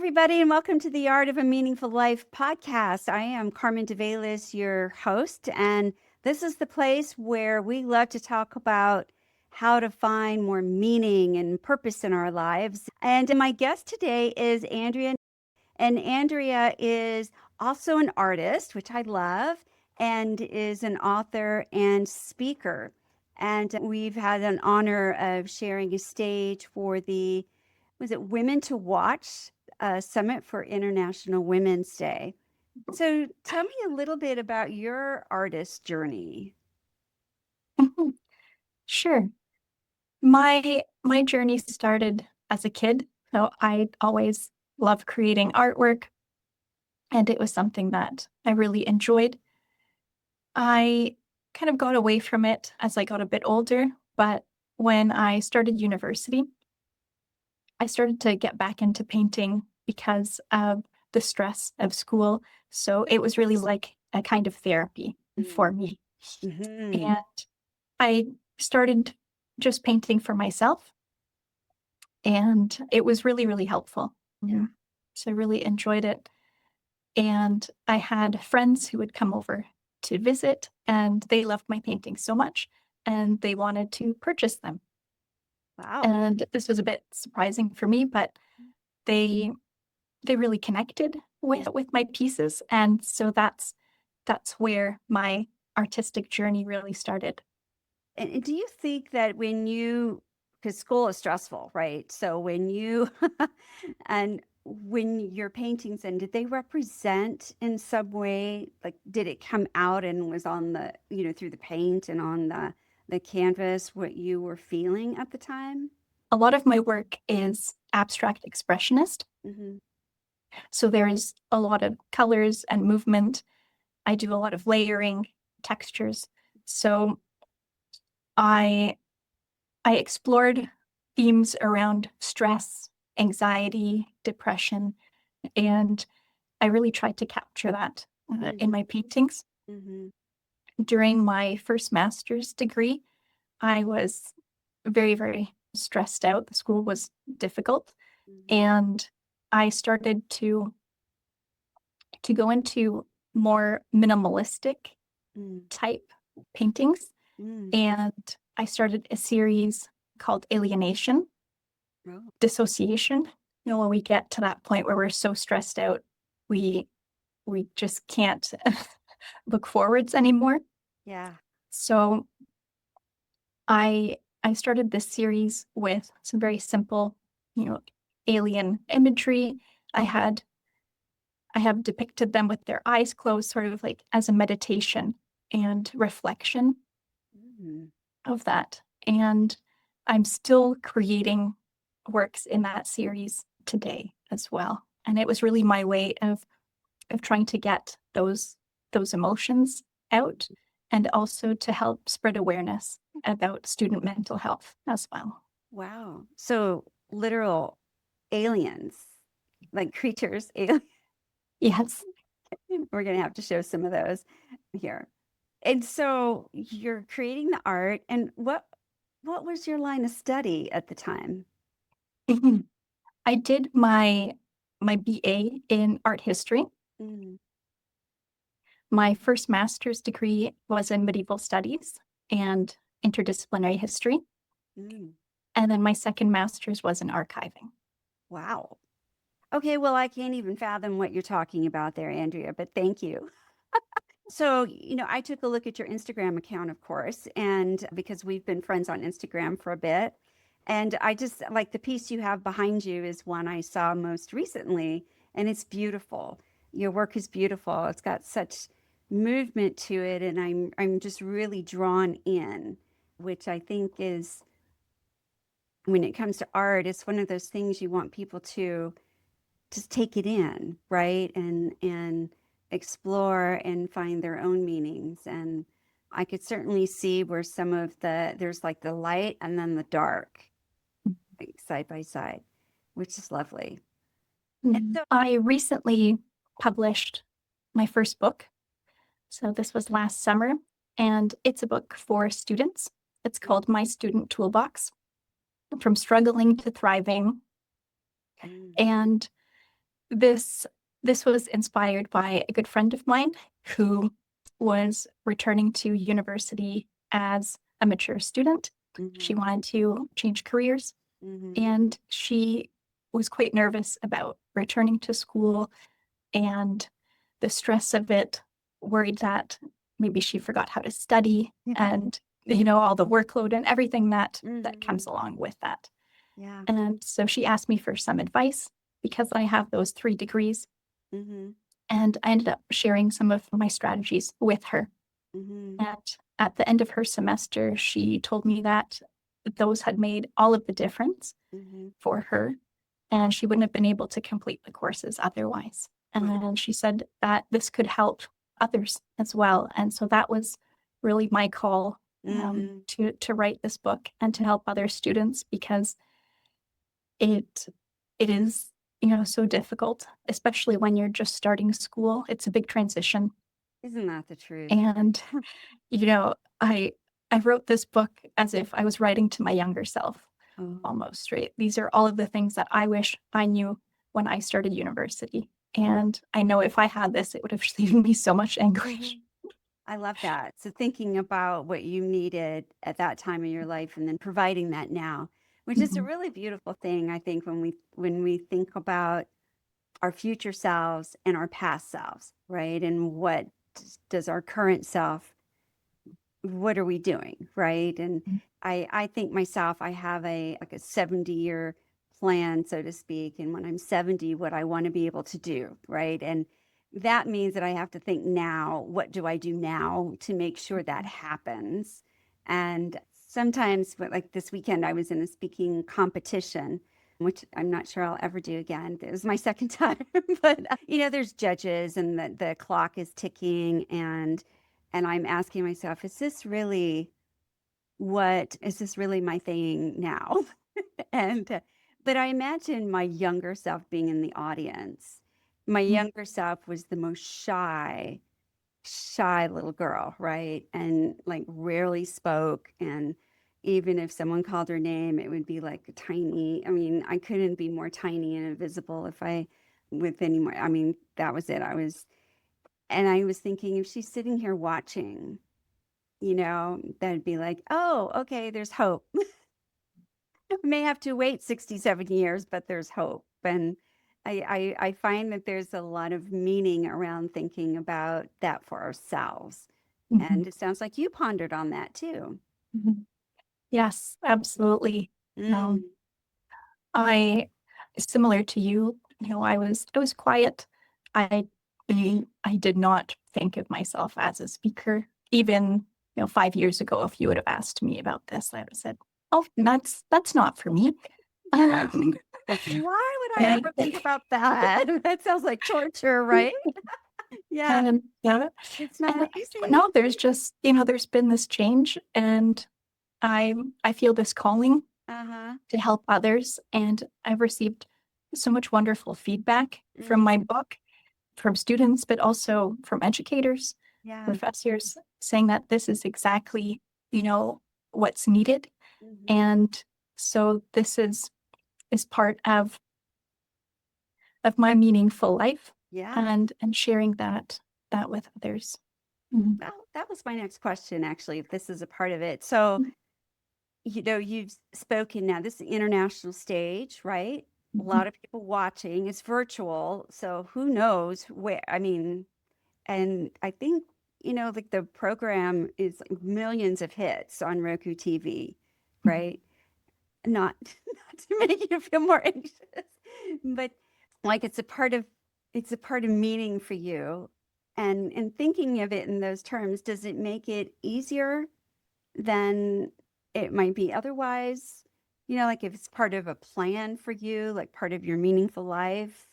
everybody, and welcome to the Art of a Meaningful Life podcast. I am Carmen Davailus, your host, and this is the place where we love to talk about how to find more meaning and purpose in our lives. And my guest today is Andrea, and Andrea is also an artist, which I love, and is an author and speaker. And we've had an honor of sharing a stage for the was it Women to Watch Summit for International Women's Day. So tell me a little bit about your artist journey. Mhm. Sure. My journey started as a kid, so I always loved creating artwork, and it was something that I really enjoyed. I kind of got away from it as I got a bit older, but when I started university, I started to get back into painting because of the stress of school. So it was really like a kind of therapy for me. Mm-hmm. And I started just painting for myself, and it was really, really helpful. Yeah. So I really enjoyed it. And I had friends who would come over to visit, and they loved my paintings so much, and they wanted to purchase them. Wow. And this was a bit surprising for me, but they they really connected with my pieces, and so that's where my artistic journey really started. And do you think that because school is stressful, right? So and when your paintings, and did they represent in some way, like did it come out and was on through the paint and on the canvas, what you were feeling at the time? A lot of my work is abstract expressionist. Mm-hmm. So there's a lot of colors and movement. I do a lot of layering, textures. So I I explored themes around stress, anxiety, depression, and I really tried to capture that in my paintings. Mm-hmm. During my first master's degree, I was very, very stressed out. The school was difficult, Mm-hmm. and I started to go into more minimalistic type paintings. Mm-hmm. And I started a series called Alienation, Oh, Dissociation. When we get to that point where we're so stressed out, we we just can't look forwards anymore. yeah. So I started this series with some very simple, you know, alien imagery. I had I have depicted them with their eyes closed, sort of like as a meditation and reflection Mm-hmm. of that. And I'm still creating works in that series today as well. And it was really my way of trying to get those emotions out, and also to help spread awareness about student mental health as well. Wow. So literal aliens, like creatures, aliens. Yes. We're going to have to show some of those here. And so you're creating the art, and what was your line of study at the time? I did my BA in art history. Mm, My first master's degree was in medieval studies and interdisciplinary history. mm. And then my second master's was in archiving. Wow. Okay, well, I can't even fathom what you're talking about there, Andrea, but thank you. So, I took a look at your Instagram account, of course, and because we've been friends on Instagram for a bit. And I just like the piece you have behind you is one I saw most recently, and it's beautiful. Your work is beautiful. It's got such movement to it, and I'm just really drawn in, which I think is when it comes to art, it's one of those things you want people to just take it in, right? And explore and find their own meanings. And I could certainly see where there's like the light and then the dark, like side by side, which is lovely. And so, I recently published my first book. So this was last summer, and it's a book for students. It's called My Student Toolbox: From Struggling to Thriving. mm, And this this was inspired by a good friend of mine who was returning to university as a mature student. She Mhm. wanted to change careers, Mhm. and she was quite nervous about returning to school and the stress of it, worried that maybe she forgot how to study Yeah. and all the workload and everything that comes Mhm. along with that. Yeah. And so she asked me for some advice because I have those 3 degrees, Mhm. and I ended up sharing some of my strategies with her. Mhm. And at the end of her semester, she told me that those had made all of the difference Mhm. for her, and she wouldn't have been able to complete the courses otherwise. And Wow. then she said that this could help others as well. And so that was really my call, Mhm. to write this book and to help other students, because it it is, so difficult, especially when you're just starting school. It's a big transition. Isn't that the truth? And, you know, I I wrote this book as if I was writing to my younger self, Oh. almost, right? These are all of the things that I wish I knew when I started university. And I know if I had this, it would have saved me so much anguish. Mhm. I love that. So thinking about what you needed at that time in your life and then providing that now, which is a Mhm, really beautiful thing, I think, when we think about our future selves and our past selves, right? And what does our current self, what are we doing, right? And mhm, I think myself, I have a 70-year plan, so to speak, and when I'm 70, what I want to be able to do, right? And that means that I have to think now, what do I do now to make sure that happens? And sometimes, but like this weekend, I was in a speaking competition, which I'm not sure I'll ever do again. It was my second time, but there's judges and the clock is ticking, and I'm asking myself, is this really my thing now? And but I imagine my younger self being in the audience. My mhm, younger self was the most shy little girl, right? And like rarely spoke. And even if someone called her name, it would be like a tiny, I mean, I couldn't be more tiny and invisible if I with any more. I mean, that was it. And I was thinking, if she's sitting here watching, that'd be like, oh, okay, there's hope. May have to wait 67 years, but there's hope. And I find that there's a lot of meaning around thinking about that for ourselves. mhm, And it sounds like you pondered on that too. mhm. Yes, absolutely. Um, Mm, I similar to you, I was quiet. I I did not think of myself as a speaker. Even, 5 years ago, if you would have asked me about this, I would have said, "Oh, that's not for me." yeah. Um, Why would I and ever think about that? That sounds like torture, right? Yeah, and yeah, it's not and easy. no, there's been this change, and I feel this calling Uh-huh. to help others, and I've received so much wonderful feedback from Mm, my book, from students, but also from educators, yeah. professors, saying that this is exactly, what's needed. Hmm. And so this is part of my meaningful life, Yeah. and sharing that with others. Mhm. Well, that was my next question, actually, if this is a part of it. So, you've spoken now, this is the international stage, right? A Mhm. lot of people watching. It's virtual. So who knows where, I mean, and I think, like the program is like millions of hits on Roku TV, right? Not, not to make you feel more anxious, but like it's a part of meaning for you. And thinking of it in those terms, does it make it easier than it might be otherwise? Like if it's part of a plan for you, like part of your meaningful life.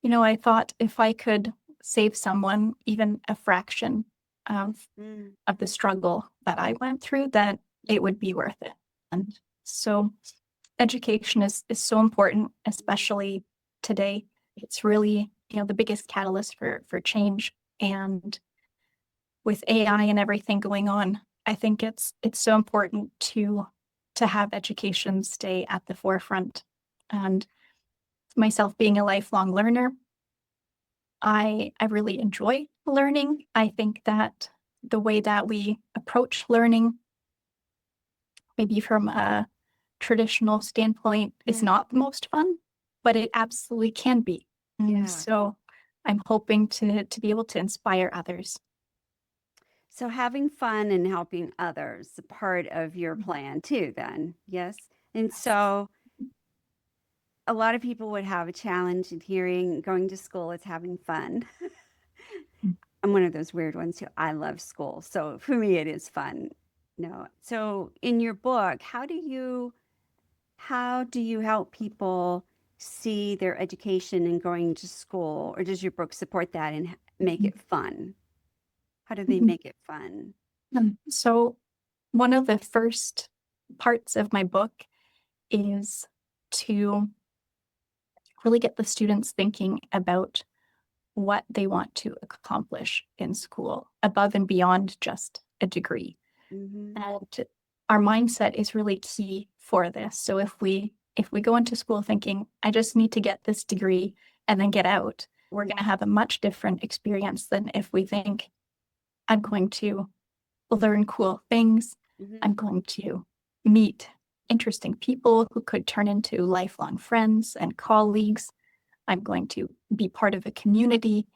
I thought if I could save someone even a fraction of Mm, of the struggle that I went through, that it would be worth it. And so education is so important, especially today. It's really, the biggest catalyst for change. And with AI and everything going on, I think it's so important to have education stay at the forefront. And myself being a lifelong learner, I really enjoy learning. I think that the way that we approach learning, maybe from a traditional standpoint, is not the most fun, but it absolutely can be. And so I'm hoping to be able to inspire others. So having fun and helping others, a part of your plan too, then. Yes. And so a lot of people would have a challenge in hearing going to school is having fun. I'm one of those weird ones too. I love school. So for me, it is fun. No. So in your book, how do you help people see their education and going to school, or does your book support that and make it fun? How do they make it fun? So one of the first parts of my book is to really get the students thinking about what they want to accomplish in school above and beyond just a degree. Hmm. And our mindset is really key for this. So if we go into school thinking, I just need to get this degree and then get out, we're going to have a much different experience than if we think, I'm going to learn cool things. Hmm. I'm going to meet interesting people who could turn into lifelong friends and colleagues. I'm going to be part of a community.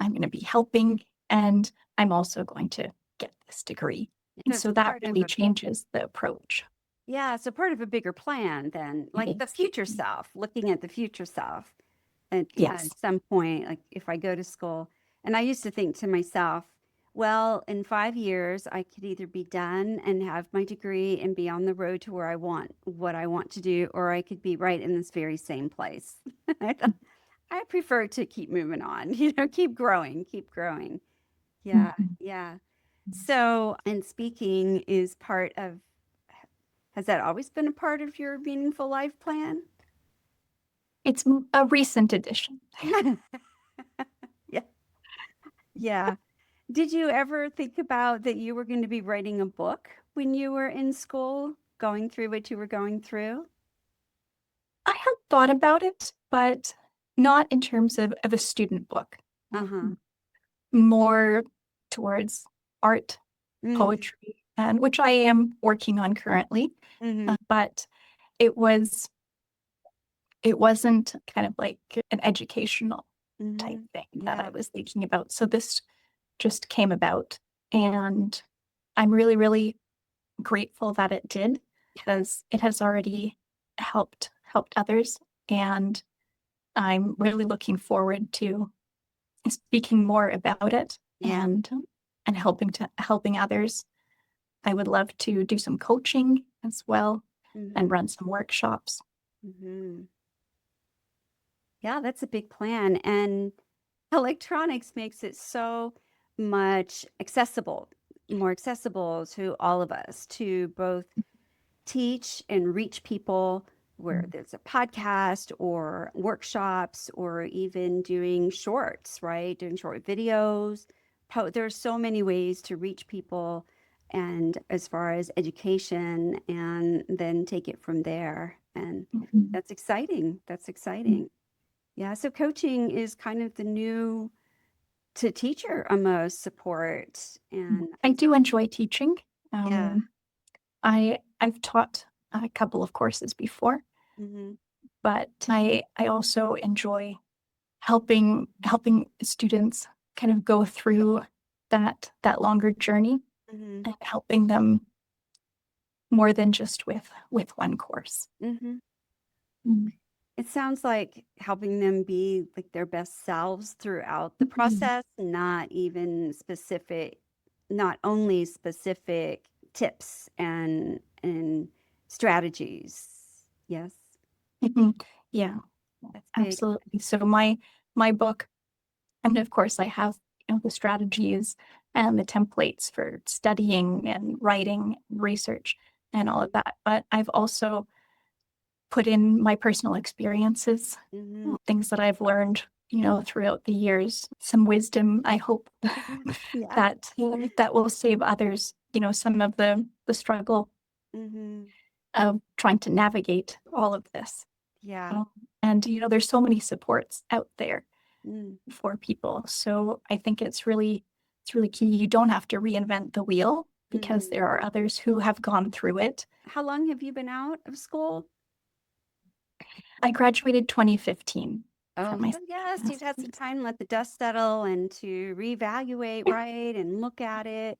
I'm going to be helping, and I'm also going to get this degree. So And it's so that part of really a changes the approach. Yeah, so part of a bigger plan then, It like the is. future self, looking at the future self. And at Yes. some point, like if I go to school, and I used to think to myself, well, in 5 years, I could either be done and have my degree and be on the road to where I want what I want to do, or I could be right in this very same place. I thought, I prefer to keep moving on, keep growing, keep growing. Yeah, Mhm. yeah. So, and speaking is part of, has that always been a part of your meaningful life plan? It's a recent addition. Yeah. Yeah. Did you ever think about that you were going to be writing a book when you were in school, going through what you were going through? I have thought about it, but not in terms of a student book, Uh-huh. more towards art, Mm-hmm. poetry, and which I am working on currently. Mm-hmm. But it was it wasn't kind of like an educational type Mm-hmm. thing that I Yeah. was thinking about. So this just came about, and I'm really, really grateful that it did because it has already helped others, and I'm really looking forward to speaking more about it Yeah. and helping others. I would love to do some coaching as well and Mm-hmm. run some workshops. Mm-hmm. Yeah, that's a big plan. And electronics makes it so much accessible, more accessible to all of us to both teach and reach people where there's a podcast or workshops or even doing shorts, right? Doing short videos. There's so many ways to reach people and as far as education and then take it from there. And Mhm. that's exciting. That's exciting. Yeah. So coaching is kind of the new to teacher almost support. And I do enjoy teaching. yeah. Um, I've taught a couple of courses before, Hmm. but I also enjoy helping students kind of go through that longer journey Hmm. and helping them more than just with one course. Hmm. Mm. It sounds like helping them be like their best selves throughout the Mhm. process, not only specific tips and strategies. Yes, Mhm. Yeah, that's big. absolutely. So my book, and of course I have, the strategies and the templates for studying and writing and research and all of that. But I've also put in my personal experiences, Hmm. things that I've learned, throughout the years, some wisdom, I hope, Yeah. that will save others, some of the struggle Hmm. of trying to navigate all of this. Yeah. Um, and, there's so many supports out there Mm. for people. So I think it's really key. You don't have to reinvent the wheel because Mhm. there are others who have gone through it. How long have you been out of school? I graduated 2015 Oh, from my so yes, you've had some master's. time to let the dust settle and to reevaluate, right, and look at it.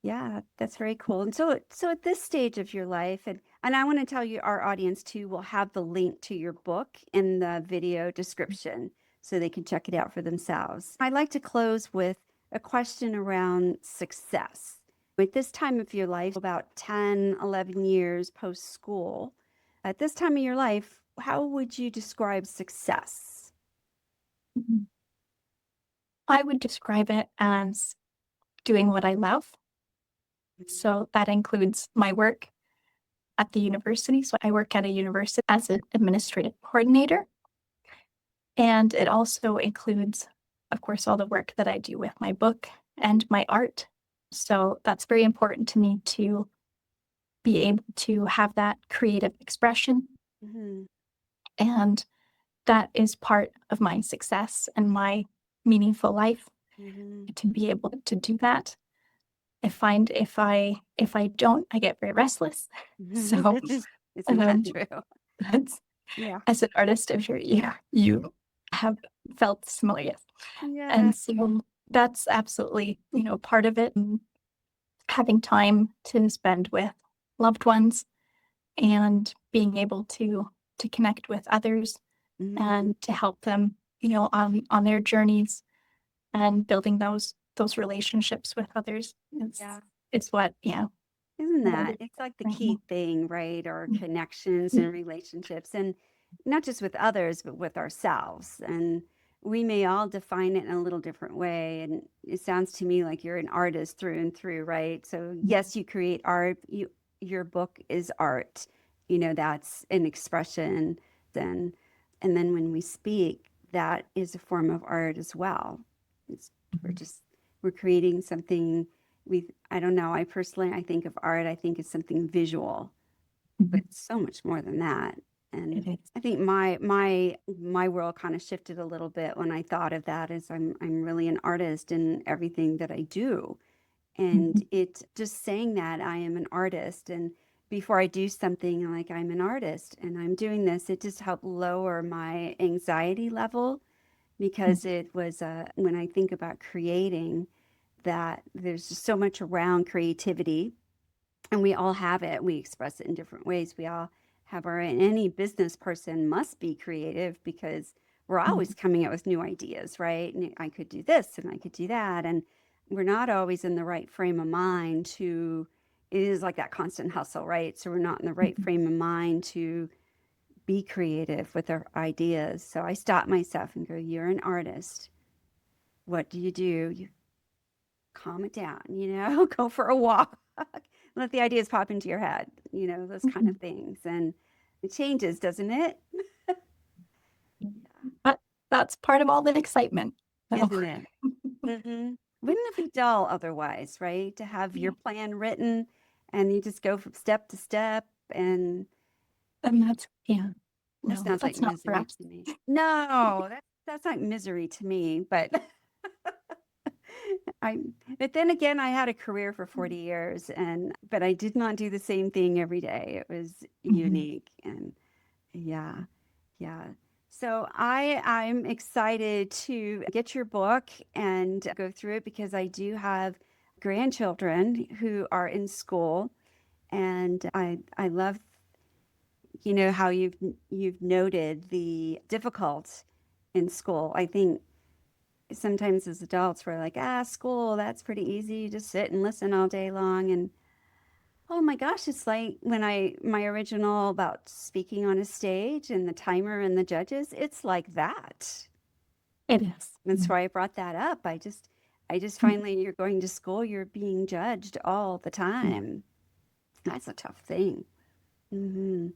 Yeah, that's very cool. And so at this stage of your life, and I want to tell you, our audience too, will have the link to your book in the video description so they can check it out for themselves. I'd like to close with a question around success. At this time of your life, about 10, 11 years post school, at this time of your life, how would you describe success? Mhm. I would describe it as doing what I love. So that includes my work at the university. So I work at a university as an administrative coordinator. And it also includes, of course, all the work that I do with my book and my art. So that's very important to me to be able to have that creative expression. Mm-hmm. And that is part of my success and my meaningful life Mm-hmm. to be able to do that. I find if I don't, I get very restless. So Isn't that um, true? that's Yeah. as an artist, I'm sure you have felt similar, yes. Yeah. And so that's absolutely, part of it. And having time to spend with loved ones and being able to connect with others Mm, and to help them, on their journeys and building those relationships with others is yeah. is what, Isn't what I that? do It's like the right key now. thing, right? Our connections and relationships, and not just with others, but with ourselves. And we may all define it in a little different way. And it sounds to me like you're an artist through and through, right? So yes, you create art. Your book is art. That's an expression. Then, and then when we speak, that is a form of art as well. It's, we're just we're creating something. I don't know, I think of art, I think it's something visual, but Mhm. it's so much more than that. And It is. I think my world kind of shifted a little bit when I thought of that, as I'm really an artist in everything that I do. And Mhm. it just saying that I am an artist, and before I do something, like, I'm an artist and I'm doing this, it just helped lower my anxiety level, because it was when I think about creating, that there's just so much around creativity, and we all have it. We express it in different ways. We all have our, and any business person must be creative, because we're always Mhm. coming up with new ideas, right? And I could do this and I could do that. And we're not always in the right frame of mind to, it is like that constant hustle, right? So we're not in the right Mhm. frame of mind to be creative with our ideas. So I stop myself and go, you're an artist. What do? You calm it down, go for a walk, let the ideas pop into your head, those kind of Mhm. things. And it changes, doesn't it? But that's part of all the excitement. So, Isn't it? Hmm. Wouldn't it be dull otherwise, right? To have your yeah. plan written and you just go from step to step. And And that's, yeah, that no, sounds like that's not for misery us. to me. No, that's like misery to me. But I, but then again, I had a career for 40 years, but I did not do the same thing every day. It was Mhm. unique. And yeah, yeah. So I'm excited to get your book and go through it, because I do have grandchildren who are in school, and I love, how you've noted the difficult in school. I think sometimes as adults we're like, school, that's pretty easy. You just sit and listen all day long. And oh my gosh, it's like when my original about speaking on a stage and the timer and the judges, it's like that. It is. That's Mm. why I brought that up. I just Mhm. finally, you're going to school, you're being judged all the Yeah. time. That's a tough thing. Hmm.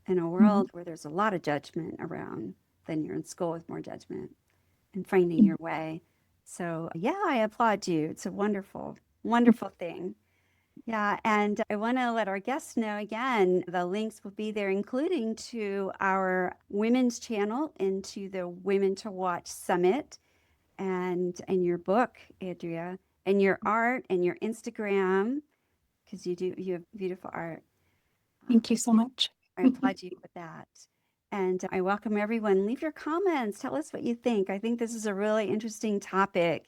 In a Mhm. world where there's a lot of judgment around, then you're in school with more judgment and finding Mhm. your way. So yeah, I applaud you. It's a wonderful, wonderful thing. Yeah, and I want to let our guests know again, the links will be there, including to our women's channel and to the Women to Watch Summit and your book, Andrea, and your art and your Instagram, because you have beautiful art. Thank you so much. I applaud you with that. And I welcome everyone. Leave your comments. Tell us what you think. I think this is a really interesting topic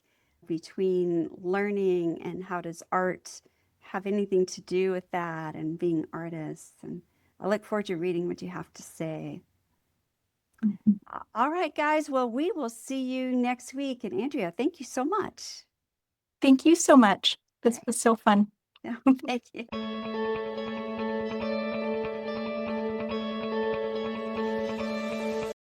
between learning and how does art have anything to do with that and being artists. And I look forward to reading what you have to say. All right, guys. Well, we will see you next week. And Andrea, thank you so much. Thank you so much. This Okay. was so fun. Yeah, thank you.